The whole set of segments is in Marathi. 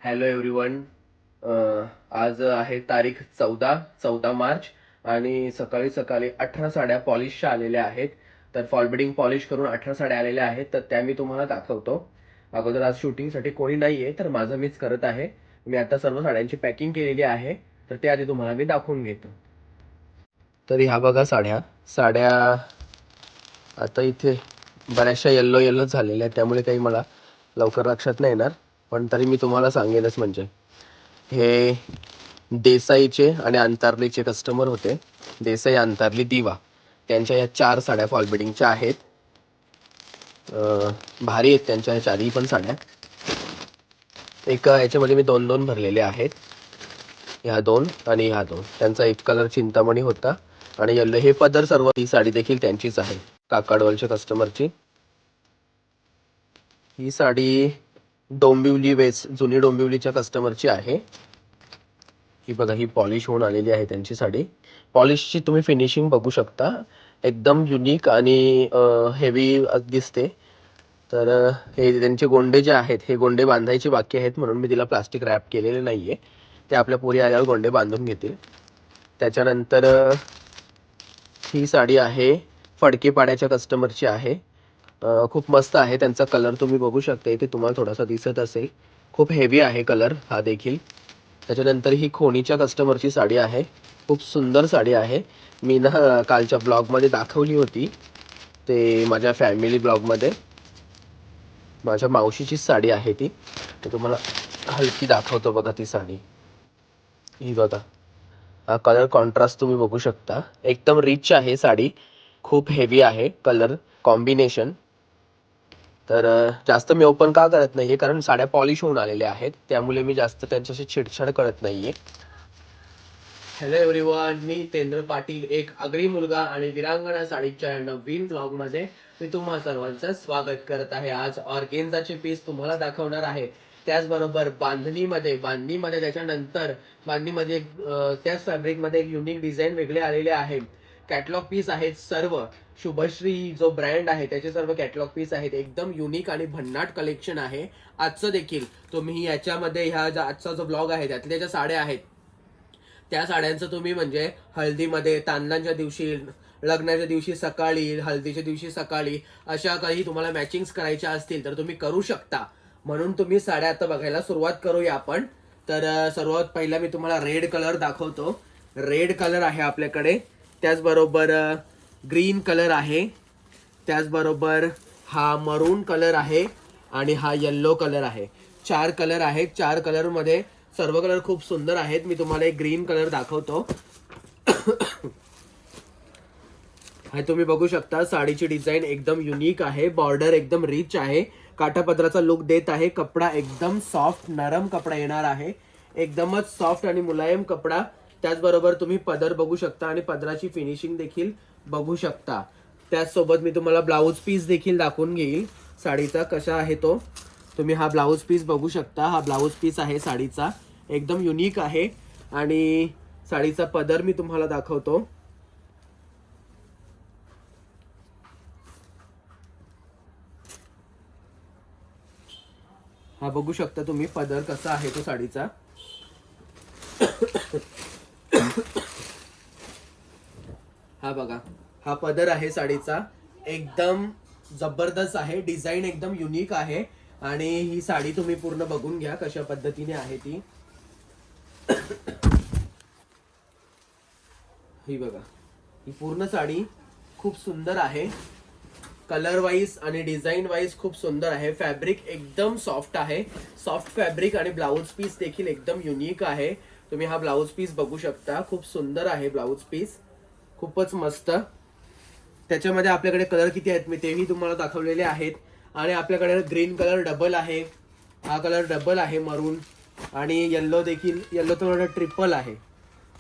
Hello everyone. आज आहे तारीख 14 मार्च आणि सकाळी सकाळी 18 साड्या पॉलिशच्या आलेल्या आहेत. तर फॉल बिडिंग पॉलिश करून 18 साड्या आलेल्या आहेत, तर त्या मी तुम्हाला दाखवतो. अगोदर आज शूटिंगसाठी कोणी नाही आहे, तर माझं मीच करत आहे. मी आता सर्व साड्यांची पॅकिंग केलेली आहे, तर ते आधी तुम्हाला मी दाखवून घेतो. तर ह्या बघा साड्या साड्या आता इथे बऱ्याचशा येल्लो येल्लो झालेल्या आहेत, त्यामुळे काही मला लवकर लक्षात नाही येणार, पण तरी मी तुम्हाला सांगेनच. म्हणजे हे देसाईचे आणि अंतार्लीचे कस्टमर होते. देसाई, अंतार्ली, दिवा, त्यांच्या या 4 साड्या फॉल बिडिंगच्या आहेत. भारी आहेत त्यांच्या ह्या चारही पण साड्या. एका याच्यामध्ये मी 2-2 भरलेले आहेत. ह्या 2 आणि ह्या 2. त्यांचा एक कलर चिंतामणी होता आणि येल्लो. हे पदर सर्व ही साडी देखील त्यांचीच आहे, काकडवलच्या कस्टमरची. ही साडी डोंबिवली वेस्ट, जुनी डोंबिवलीच्या कस्टमरची आहे. ही बघा, ही पॉलिश होऊन आलेली आहे त्यांची साडी. पॉलिशची तुम्ही फिनिशिंग बघू शकता, एकदम युनिक आणि हेवी दिसते. तर हे त्यांचे गोंडे जे आहेत, हे गोंडे बांधायचे बाकी आहेत, म्हणून मी तिला प्लास्टिक रॅप केलेले नाहीये. ते आपल्या पोरी आल्यावर गोंडे बांधून घेतील. त्याच्यानंतर ही साडी आहे फडकेपाड्याच्या कस्टमरची आहे. खूप मस्त आहे. त्यांचा कलर तुम्ही बघू शकता, इथे तुम्हाला थोडासा दिसत असेल. खूप हेवी आहे कलर हा देखील. त्याच्यानंतर ही खोणीच्या कस्टमरची साडी आहे. खूप सुंदर साडी आहे. मी ना कालच्या ब्लॉगमध्ये दाखवली होती, ते माझ्या फॅमिली ब्लॉगमध्ये. माझ्या मावशीचीच साडी आहे ती. तर तुम्हाला हलकी दाखवतो बघा ती साडी. ही बघा, हा कलर कॉन्ट्रास्ट तुम्ही बघू शकता. एकदम रिच आहे साडी. खूप हेवी आहे कलर कॉम्बिनेशन. तर जास्त मी ओपन का करत नाहीये, कारण साड्या पॉलिश होऊन आलेल्या आहेत, त्यामुळे मी जास्त त्यांच्याशी छेडछाड करत नाहीये. हॅलो एव्हरीवन, मी तेंद्र पाटील, एक आगरी मुलगा आणि विरांगणा साडीच्या नवीन ब्लॉग मध्ये मी तुम्हा सर्वांचं स्वागत करत आहे. आज ऑर्गेन्झाचे पीस तुम्हाला दाखवणार आहे. त्याचबरोबर बांधणीमध्ये त्याच्यानंतर बांधणीमध्ये त्याच फॅब्रिकमध्ये एक युनिक डिझाईन वेगळे आलेले आहेत. कॅटलॉग पीस आहेत सर्व. शुभश्री जो ब्रँड आहे त्याचे सर्व कॅटलॉग पीस आहेत. एकदम युनिक आणि भन्नाट कलेक्शन आहे आजचं देखील. तुम्ही याच्यामध्ये आजचा जो ब्लॉग आहे त्यातल्या ज्या साड्या आहेत, त्या साड्यांचं तुम्ही म्हणजे हळदीमध्ये, तांदळाच्या दिवशी, लग्नाच्या दिवशी सकाळी, हळदीच्या दिवशी सकाळी, अशा काही तुम्हाला मॅचिंग्स करायच्या असतील तर तुम्ही करू शकता. म्हणून तुम्ही साड्या आता बघायला सुरुवात करूया आपण. तर सर्वात पहिला मी तुम्हाला रेड कलर दाखवतो. रेड कलर आहे आपल्याकडे. त्याचबरोबर ग्रीन कलर आहे. त्याचबरोबर हा मरून कलर आहे आणि हा येल्लो कलर आहे. 4 कलर आहेत. 4 कलरमध्ये सर्व कलर खूप सुंदर आहेत. मी तुम्हाला एक ग्रीन कलर दाखवतो. हे तुम्ही बघू शकता. साडीची डिझाईन एकदम युनिक आहे. बॉर्डर एकदम रिच आहे. काठापदराचा लुक देत आहे. कपडा एकदम सॉफ्ट नरम कपडा येणार आहे. एकदमच सॉफ्ट आणि मुलायम कपडा. त्याचबरोबर तुम्ही पदर बघू शकता आणि पदराची फिनिशिंग देखील बघू शकता. त्याचसोबत मी तुम्हाला ब्लाऊज पीस देखील दाखवून घेईल साडीचा कसा आहे तो. तुम्ही हा ब्लाऊज पीस बघू शकता. हा ब्लाऊज पीस आहे साडीचा. एकदम युनिक आहे. आणि साडीचा पदर मी तुम्हाला दाखवतो. हा बघू शकता तुम्ही पदर कसा आहे तो साडीचा. हा बघा, हा पदर आहे साडीचा. एकदम जबरदस्त आहे. डिझाईन एकदम युनिक आहे. आणि ही साडी तुम्ही पूर्ण बघून घ्या कशा पद्धतीने आहे ती. ही बघा, ही पूर्ण साडी खूप सुंदर आहे. कलर वाईज आणि डिझाईन वाईज खूप सुंदर आहे. फॅब्रिक एकदम सॉफ्ट आहे. सॉफ्ट फॅब्रिक आणि ब्लाऊज पीस देखील एकदम युनिक आहे. तुम्ही हा ब्लाऊज पीस बघू शकता. खूप सुंदर आहे ब्लाऊज पीस. खूपच मस्त. त्याच्यामध्ये आपल्याकडे कलर किती आहेत मी तेही तुम्हाला दाखवलेले आहेत. आणि आपल्याकडे ग्रीन कलर डबल आहे. हा कलर डबल आहे मरून. आणि येल्लो देखील, येल्लो तर ट्रिपल आहे.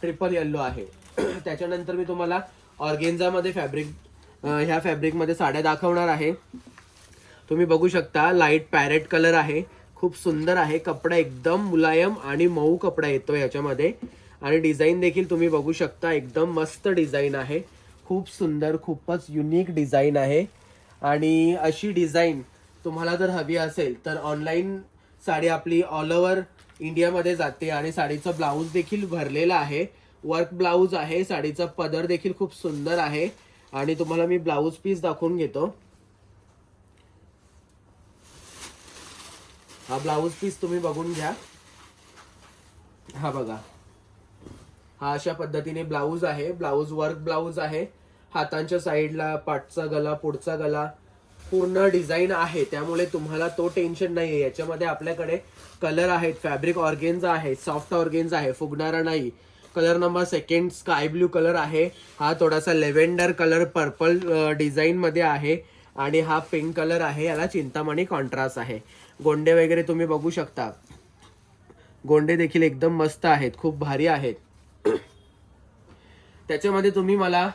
ट्रिपल येल्लो आहे. त्याच्यानंतर मी तुम्हाला ऑर्गेन्झामध्ये ह्या फॅब्रिकमध्ये साड्या दाखवणार आहे. तुम्ही बघू शकता. लाईट पॅरेट कलर आहे. खूप सुंदर आहे. कपडा एकदम मुलायम आणि मऊ कपडा येतो याच्यामध्ये. आणि डिझाईन देखील तुम्ही बघू शकता. एकदम मस्त डिझाईन आहे. खूप सुंदर, खूपच युनिक डिझाईन आहे. आणि अशी डिझाईन तुम्हाला जर हवी असेल तर ऑनलाईन साडी आपली ऑल ओव्हर इंडियामध्ये जाते आणि साडीचा ब्लाऊज देखील भरलेला आहे, वर्क ब्लाऊज आहे. साडीचा पदर देखील खूप सुंदर आहे आणि तुम्हाला मी ब्लाऊज पीस दाखवून घेतो. हा ब्लाऊज पीस तुम्ही बघून घ्या. हा बघा, हा अशा पद्धतीने ब्लाऊज आहे. ब्लाऊज वर्क ब्लाऊज आहे. हातांच्या साईडला पाठचा गला, पुढचा गला पूर्ण डिझाईन आहे, त्यामुळे तुम्हाला तो टेन्शन नाहीये. याच्यामध्ये आपल्याकडे कलर आहेत, फॅब्रिक ऑर्गेन्झा आहे, सॉफ्ट ऑर्गेन्झा आहे, फुगणारा नाही. Colour number second sky blue colour आहे. हा थोडासा लेव्हेंडर कलर पर्पल डिझाईन मध्ये आहे आणि हा पिंक कलर आहे. याला चिंतामणी कॉन्ट्रास्ट आहे. गोंडे वगैरे तुम्ही बघू शकता. गोंडे देखील एकदम मस्त आहेत, खूप भारी आहेत. त्याच्यामध्ये तुम्ही मला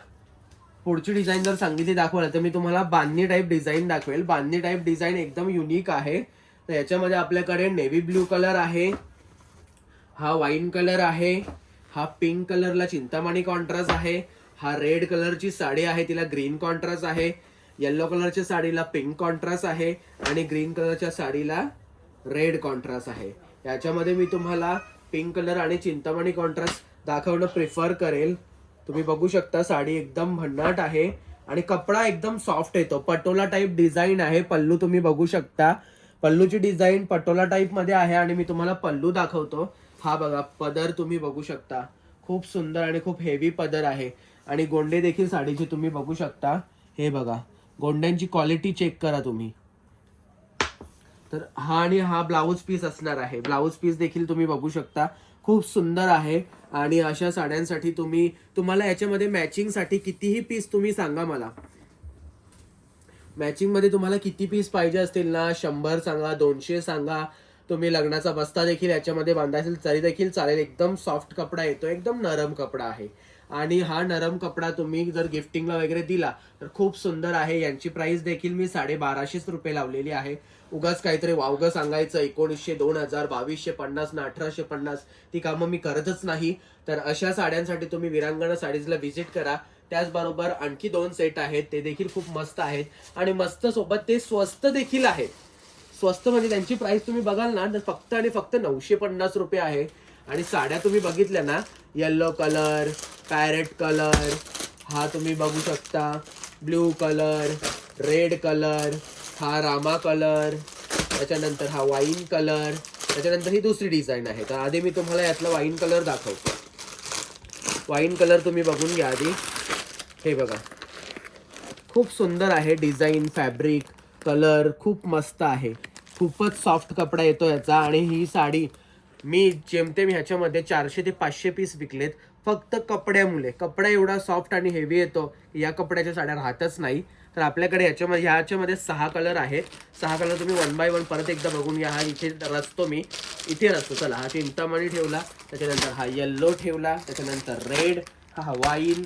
पुढची डिझाईन जर सांगितली दाखवाल तर मी तुम्हाला बांधणी टाईप डिझाईन दाखवेल. बांधणी टाईप डिझाईन एकदम युनिक आहे. तर याच्यामध्ये आपल्याकडे नेव्ही ब्ल्यू कलर आहे, हा वाईन कलर आहे, हा पिंक कलरला चिंतामणी कॉन्ट्रास्ट आहे, हा रेड कलरची साडी आहे तिला ग्रीन कॉन्ट्रास्ट आहे, येलो कलरच्या साडीला पिंक कॉन्ट्रास्ट आहे आणि ग्रीन कलरच्या साडीला रेड कॉन्ट्रास्ट आहे. याच्यामध्ये मी तुम्हाला पिंक कलर आणि चिंतामणी कॉन्ट्रास्ट दाखवणं प्रिफर करेल. तुम्ही बघू शकता साडी एकदम भन्नाट आहे आणि कपडा एकदम सॉफ्ट येतो. पटोला टाईप डिझाईन आहे. पल्लू तुम्ही बघू शकता, पल्लूची डिझाईन पटोला टाईप मध्ये आहे आणि मी तुम्हाला पल्लू दाखवतो. हा बघा, पदर तुम्ही बघू शकता, खूप सुंदर आणि खूप हेवी पदर आहे आणि गोंडे देखील साडीचे तुम्ही बघू शकता. हे बघा, गोंड्यांची क्वालिटी चेक करा तुम्ही. तर हा आणि हा ब्लाऊज पीस असणार आहे. ब्लाऊज पीस देखील तुम्ही बघू शकता, खूप सुंदर आहे. आणि अशा साड्यांसाठी तुम्हाला याच्यामध्ये मॅचिंग साठी कितीही पीस तुम्ही सांगा मला. मॅचिंग मध्ये तुम्हाला किती पीस पाहिजे असतील ना, 100 सांगा, 200 सांगा. तुम्ही लग्नाचा बस्ता देखील याच्यामध्ये बांधायचा तरी देखील चालेल. एकदम सॉफ्ट कपडा येतो, एकदम नरम कपडा आहे आणि हा नरम कपडा तुम्ही जर गिफ्टिंगला वगैरे दिला तर खूप सुंदर आहे. यांची प्राइस देखील मी 1250 रुपये लावलेली आहे. उगाच काहीतरी वावगं सांगायचं 1900, 2000, 2250 ना 1850 ती कामं मी करतच नाही. तर अशा साड्यांसाठी तुम्ही विरांगणा साडीजला व्हिजिट करा. त्याचबरोबर आणखी 2 सेट आहेत, ते देखील खूप मस्त आहेत आणि मस्त सोबत ते स्वस्त देखील आहेत. स्वस्त म्हणजे त्यांची प्राइस तुम्ही बघाल ना तर फक्त आणि फक्त 950 रुपये आहे. आणि साड्या तुम्ही बघितल्या ना, येलो कलर, पॅरेट कलर, हा तुम्ही बघू शकता, ब्ल्यू कलर, रेड कलर, हा रामा कलर, त्याच्यानंतर हा वाईन कलर, त्याच्यानंतर ही दुसरी डिझाईन आहे. तर आधी मी तुम्हाला यातला वाईन कलर दाखवतो. वाईन कलर तुम्ही बघून घ्या आधी. हे बघा, खूप सुंदर आहे डिझाईन, फॅब्रिक, कलर खूप मस्त आहे. खूपच सॉफ्ट कपडा येतो याचा आणि ही साडी मी जेमतेम ह्याच्यामध्ये 400 ते 500 पीस विकलेत फक्त कपड्यामुळे. कपडा एवढा सॉफ्ट आणि हेवी येतो, या कपड्याच्या साड्या राहतच नाही. तर आपल्याकडे ह्याच्यामध्ये 6 कलर आहेत. 6 कलर तुम्ही 1 बाय 1 परत एकदा बघून घ्या. हा इथे रचतो मी, इथे रचतो. चला, हा चिंतामणी ठेवला, त्याच्यानंतर हा येल्लो ठेवला, त्याच्यानंतर रेड, हा वाईन,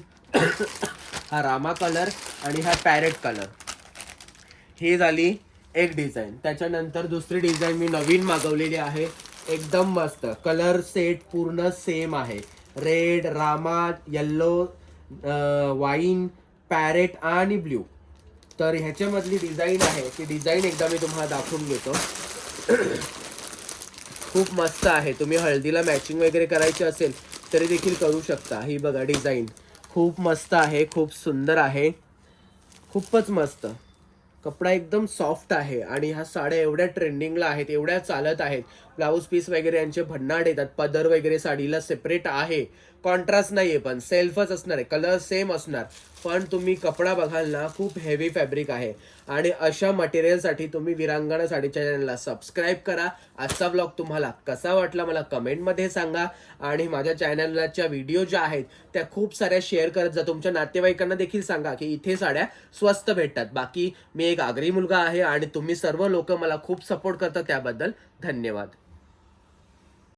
हा रामा कलर आणि हा पॅरेट कलर. ही झाली एक डिझाईन. त्याच्यानंतर दुसरी डिझाईन मी नवीन मागवलेली आहे, एकदम मस्त. कलर सेट पूर्ण सेम आहे. Red, Rama, yellow, wine, parrot आणि ब्ल्यू. तर ह्याच्यामधली डिझाईन आहे ती डिझाईन एकदा मी तुम्हाला दाखवून घेतो. खूप मस्त आहे. तुम्ही हळदीला मॅचिंग वगैरे करायची असेल तरी देखील करू शकता. ही बघा डिझाईन, खूप मस्त आहे, खूप सुंदर आहे, खूपच मस्त. कपडा एकदम सॉफ्ट आहे आणि ह्या साड्या एवढ्या ट्रेंडिंगला आहेत, एवढ्या चालत आहेत. ब्लाऊज पीस वगैरे यांचे भन्नाट येतात. पदर वगैरे साडीला सेपरेट आहे, कॉन्ट्रास्ट नाहीये, पण सेल्फच असणार आहे, कलर सेम असणार. पण तुम्ही कपडा बघाल ना, खूप हेवी फॅब्रिक आहे. आणि अशा मटेरियलसाठी तुम्ही विरांगणा साडीच्या चॅनलला सबस्क्राईब करा. आजचा ब्लॉग तुम्हाला कसा वाटला मला कमेंटमध्ये सांगा आणि माझ्या चॅनलच्या व्हिडिओ ज्या आहेत त्या खूप साऱ्या शेअर करत जा. तुमच्या नातेवाईकांना देखील सांगा की इथे साड्या स्वस्त भेटतात. बाकी मी एक आगरी मुलगा आहे आणि तुम्ही सर्व लोक मला खूप सपोर्ट करता, त्याबद्दल धन्यवाद.